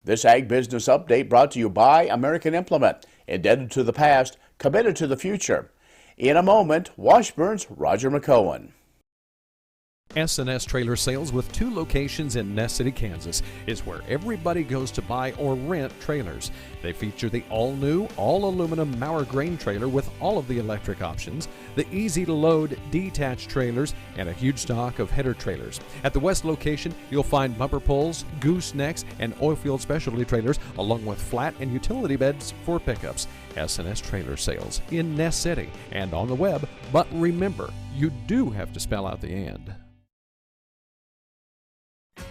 This Ag Business Update brought to you by American Implement, indebted to the past, committed to the future. In a moment, Washburn's Roger McEowen. S&S Trailer Sales, with 2 locations in Ness City, Kansas, is where everybody goes to buy or rent trailers. They feature the all-new, all-aluminum Mauer grain trailer with all of the electric options, the easy-to-load detached trailers, and a huge stock of header trailers. At the west location, you'll find bumper pulls, goosenecks, and oilfield specialty trailers, along with flat and utility beds for pickups. S&S Trailer Sales in Ness City and on the web, but remember, you do have to spell out the and.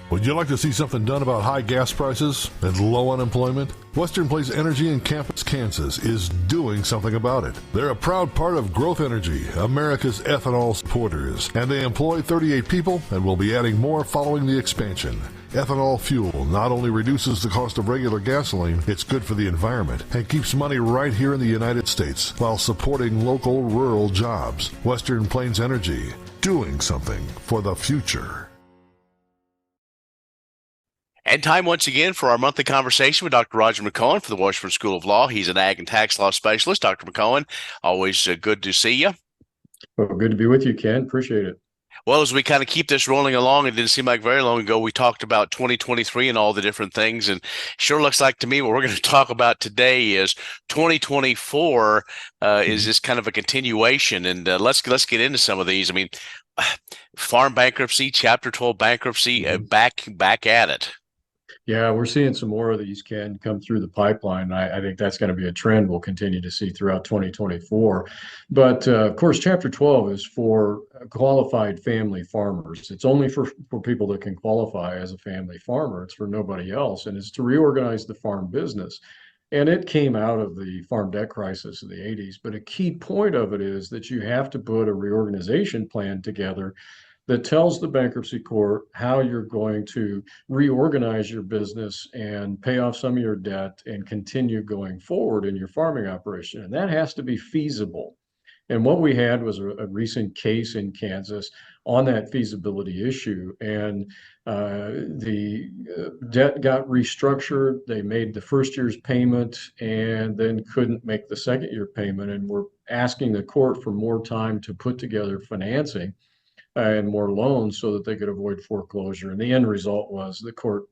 Would you like to see something done about high gas prices and low unemployment? Western Place Energy in Campus, Kansas is doing something about it. They're a proud part of Growth Energy, America's ethanol supporters, and they employ 38 people and will be adding more following the expansion. Ethanol fuel not only reduces the cost of regular gasoline, it's good for the environment and keeps money right here in the United States while supporting local rural jobs. Western Plains Energy, doing something for the future. And time once again for our monthly conversation with Dr. Roger McEowen for the Washburn School of Law. He's an ag and tax law specialist. Dr. McEowen, always good to see you. Well, good to be with you, Ken. Appreciate it. Well, as we kind of keep this rolling along, it didn't seem like very long ago we talked about 2023 and all the different things. And sure looks like to me what we're going to talk about today is 2024 is this kind of a continuation. And let's get into some of these. I mean, farm bankruptcy, Chapter 12 bankruptcy, back at it. Yeah, we're seeing some more of these, Ken, come through the pipeline. I think that's going to be a trend we'll continue to see throughout 2024. But of course, Chapter 12 is for qualified family farmers. It's only for people that can qualify as a family farmer. It's for nobody else. And it's to reorganize the farm business. And it came out of the farm debt crisis of the 80s. But a key point of it is that you have to put a reorganization plan together that tells the bankruptcy court how you're going to reorganize your business and pay off some of your debt and continue going forward in your farming operation. And that has to be feasible. And what we had was a recent case in Kansas on that feasibility issue. And the debt got restructured. They made the first year's payment and then couldn't make the second year payment. And we're asking the court for more time to put together financing and more loans so that they could avoid foreclosure. And the end result was the court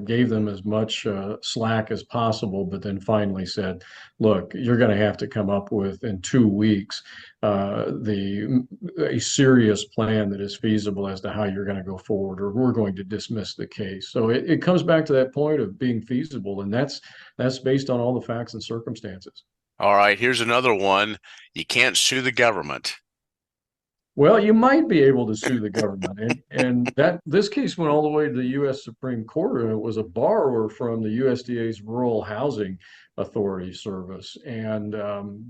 gave them as much slack as possible, but then finally said, look, you're going to have to come up with in 2 weeks a serious plan that is feasible as to how you're going to go forward, or we're going to dismiss the case. So it comes back to that point of being feasible, and that's based on all the facts and circumstances. All right, here's another one. You can't sue the government. Well, you might be able to sue the government, and that this case went all the way to the U.S. Supreme Court, and it was a borrower from the USDA's Rural Housing Authority Service, and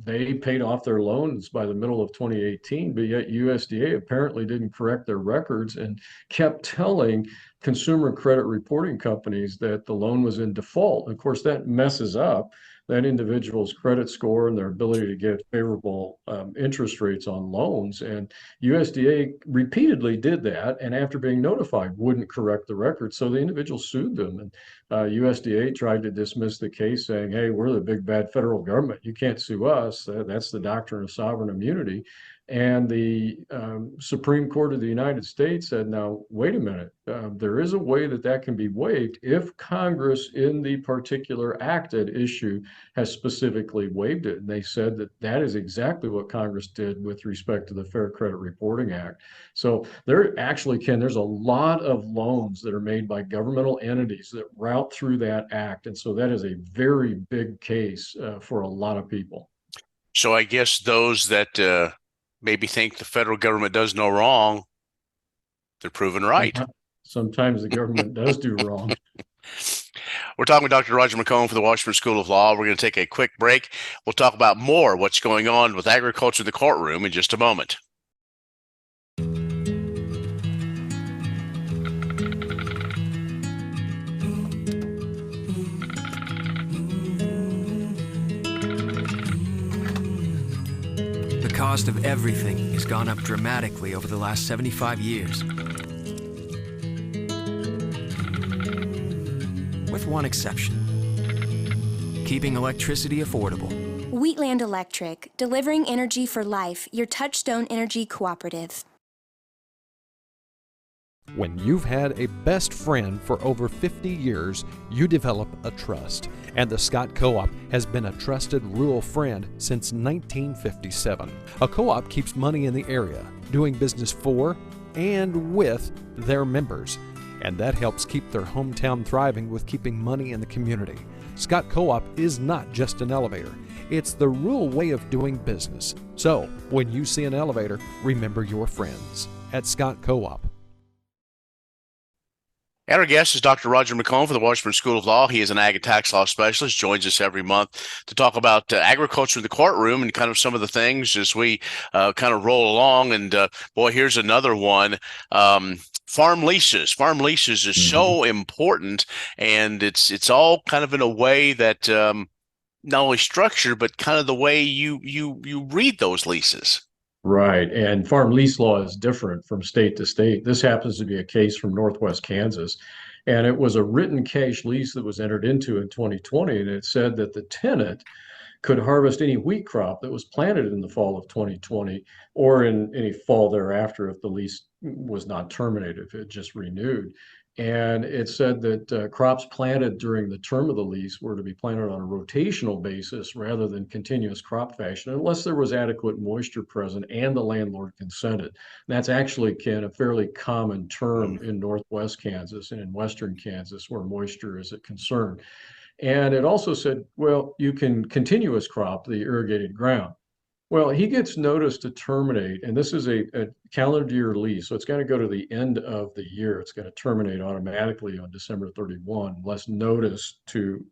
they paid off their loans by the middle of 2018, but yet USDA apparently didn't correct their records and kept telling consumer credit reporting companies that the loan was in default. Of course, that messes up that individual's credit score and their ability to get favorable interest rates on loans. And USDA repeatedly did that, and after being notified, wouldn't correct the record. So the individual sued them, and USDA tried to dismiss the case, saying, hey, we're the big bad federal government. You can't sue us. That's the doctrine of sovereign immunity. And the Supreme Court of the United States said, now, wait a minute, there is a way that can be waived if Congress in the particular act at issue has specifically waived it. And they said that is exactly what Congress did with respect to the Fair Credit Reporting Act. So there actually, Ken, there's a lot of loans that are made by governmental entities that route through that act. And so that is a very big case for a lot of people. So I guess those that maybe think the federal government does no wrong, they're proven right. Sometimes the government does do wrong. We're talking with Dr. Roger McEowen for the Washburn School of Law. We're going to take a quick break. We'll talk about more what's going on with agriculture in the courtroom in just a moment. The cost of everything has gone up dramatically over the last 75 years. with one exception: keeping electricity affordable. Wheatland Electric, delivering energy for life, your Touchstone Energy Cooperative. When you've had a best friend for over 50 years, you develop a trust. And the Scott Co-op has been a trusted rural friend since 1957. A co-op keeps money in the area, doing business for and with their members. And that helps keep their hometown thriving with keeping money in the community. Scott Co-op is not just an elevator. It's the rural way of doing business. So, when you see an elevator, remember your friends at Scott Co-op. And our guest is Dr. Roger McEowen from the Washburn School of Law. He is an ag and tax law specialist, joins us every month to talk about agriculture in the courtroom and kind of some of the things as we kind of roll along. And boy, here's another one. Farm leases. Farm leases is so important, and it's all kind of in a way that not only structured, but kind of the way you read those leases. Right. And farm lease law is different from state to state. This happens to be a case from Northwest Kansas. And it was a written cash lease that was entered into in 2020. And it said that the tenant could harvest any wheat crop that was planted in the fall of 2020 or in any fall thereafter if the lease was not terminated, if it just renewed. And it said that crops planted during the term of the lease were to be planted on a rotational basis rather than continuous crop fashion, unless there was adequate moisture present and the landlord consented. And that's actually, Ken, a fairly common term in Northwest Kansas and in Western Kansas where moisture is a concern. And it also said, well, you can continuous crop the irrigated ground. Well, he gets notice to terminate, and this is a calendar year lease, so it's going to go to the end of the year. It's going to terminate automatically on December 31, unless notice to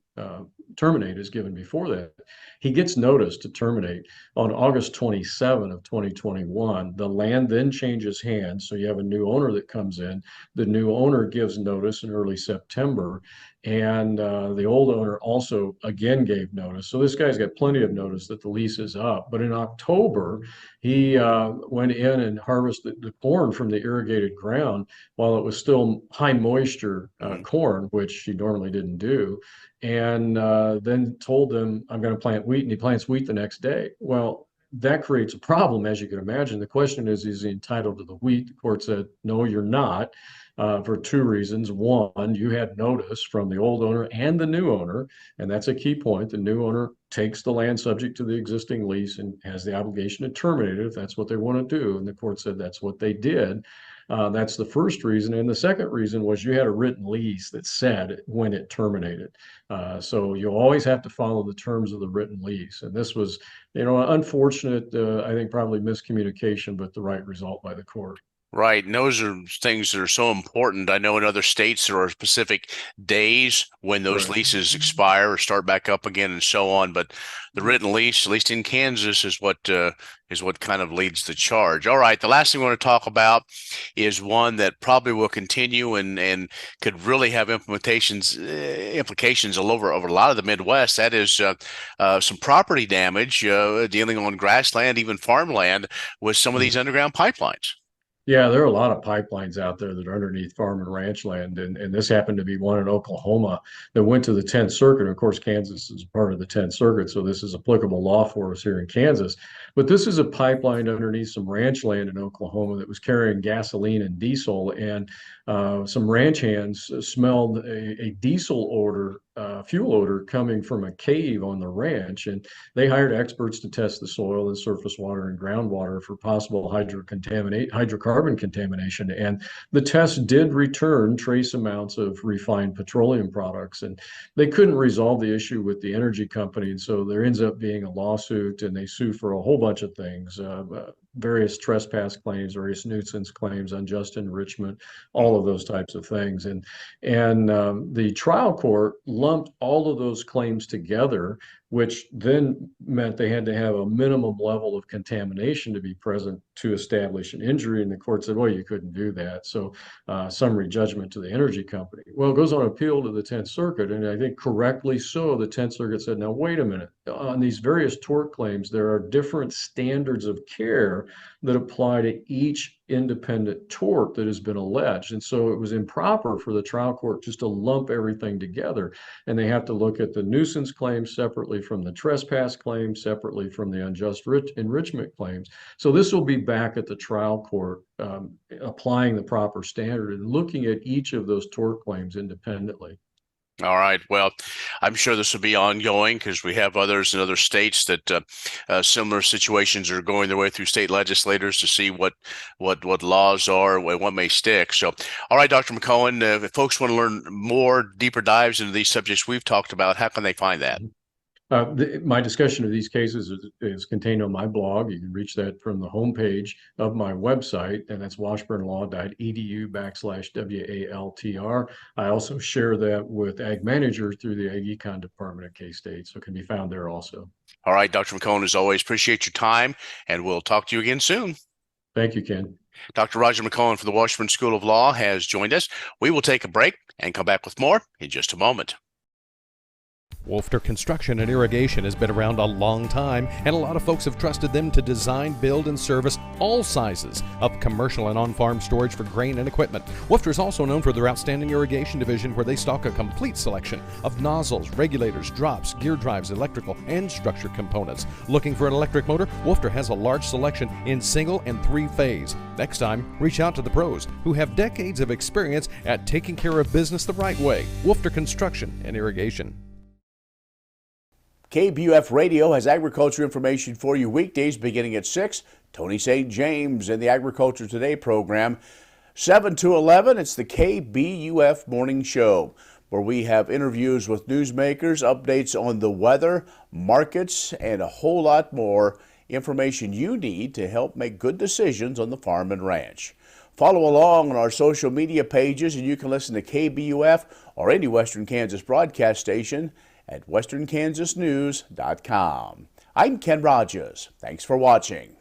terminate is given before that. He gets notice to terminate on August 27 of 2021. The land then changes hands, so you have a new owner that comes in. The new owner gives notice in early September, and the old owner also again gave notice. So this guy's got plenty of notice that the lease is up. But in October, he went in and harvested the corn from the irrigated ground while it was still high moisture corn, which he normally didn't do. And then told them, I'm going to plant wheat, and he plants wheat the next day. Well, that creates a problem, as you can imagine. The question is he entitled to the wheat? The court said, no, you're not, for two reasons. One, you had notice from the old owner and the new owner, and that's a key point. The new owner takes the land subject to the existing lease and has the obligation to terminate it if that's what they want to do. And the court said that's what they did. That's the first reason. And the second reason was you had a written lease that said when it terminated. So you always have to follow the terms of the written lease. And this was, unfortunate, I think probably miscommunication, but the right result by the court. Right. And those are things that are so important. I know in other states there are specific days when those leases expire or start back up again and so on. But the written lease, at least in Kansas, is what kind of leads the charge. All right. The last thing we want to talk about is one that probably will continue and could really have implications all over a lot of the Midwest. That is some property damage dealing on grassland, even farmland, with some of these underground pipelines. Yeah, there are a lot of pipelines out there that are underneath farm and ranch land, and this happened to be one in Oklahoma that went to the 10th Circuit. Of course, Kansas is part of the 10th Circuit, so this is applicable law for us here in Kansas. But this is a pipeline underneath some ranch land in Oklahoma that was carrying gasoline and diesel, and some ranch hands smelled a diesel odor, fuel odor coming from a cave on the ranch, and they hired experts to test the soil and surface water and groundwater for possible hydrocarbon contamination. And the test did return trace amounts of refined petroleum products, and they couldn't resolve the issue with the energy company. And so there ends up being a lawsuit, and they sue for a whole bunch of things, various trespass claims, various nuisance claims, unjust enrichment, all of those types of things. And the trial court lumped all of those claims together, which then meant they had to have a minimum level of contamination to be present to establish an injury. And the court said, well, you couldn't do that. So summary judgment to the energy company. Well, it goes on appeal to the 10th Circuit. And I think correctly so, the 10th Circuit said, now, wait a minute. On these various tort claims, there are different standards of care that apply to each independent tort that has been alleged. And so it was improper for the trial court just to lump everything together. And they have to look at the nuisance claims separately from the trespass claims, separately from the unjust enrichment claims. So this will be back at the trial court, applying the proper standard and looking at each of those tort claims independently. All right. Well, I'm sure this will be ongoing because we have others in other states that similar situations are going their way through state legislators to see what laws are, what may stick. So, all right, Dr. McEowen, if folks want to learn more, deeper dives into these subjects we've talked about, how can they find that? My discussion of these cases is contained on my blog. You can reach that from the homepage of my website, and that's washburnlaw.edu/WALTR. I also share that with Ag Manager through the Ag Econ Department at K-State, so it can be found there also. All right, Dr. McEowen, as always, appreciate your time, and we'll talk to you again soon. Thank you, Ken. Dr. Roger McEowen from the Washburn School of Law has joined us. We will take a break and come back with more in just a moment. Wolfter Construction and Irrigation has been around a long time, and a lot of folks have trusted them to design, build, and service all sizes of commercial and on-farm storage for grain and equipment. Wolfter is also known for their outstanding irrigation division, where they stock a complete selection of nozzles, regulators, drops, gear drives, electrical, and structure components. Looking for an electric motor? Wolfter has a large selection in single and three-phase. Next time, reach out to the pros who have decades of experience at taking care of business the right way. Wolfter Construction and Irrigation. KBUF Radio has agriculture information for you weekdays beginning at 6. Tony St. James in the Agriculture Today program. 7 to 11, it's the KBUF Morning Show, where we have interviews with newsmakers, updates on the weather, markets, and a whole lot more information you need to help make good decisions on the farm and ranch. Follow along on our social media pages, and you can listen to KBUF or any Western Kansas broadcast station at westernkansasnews.com. I'm Ken Rogers. Thanks for watching.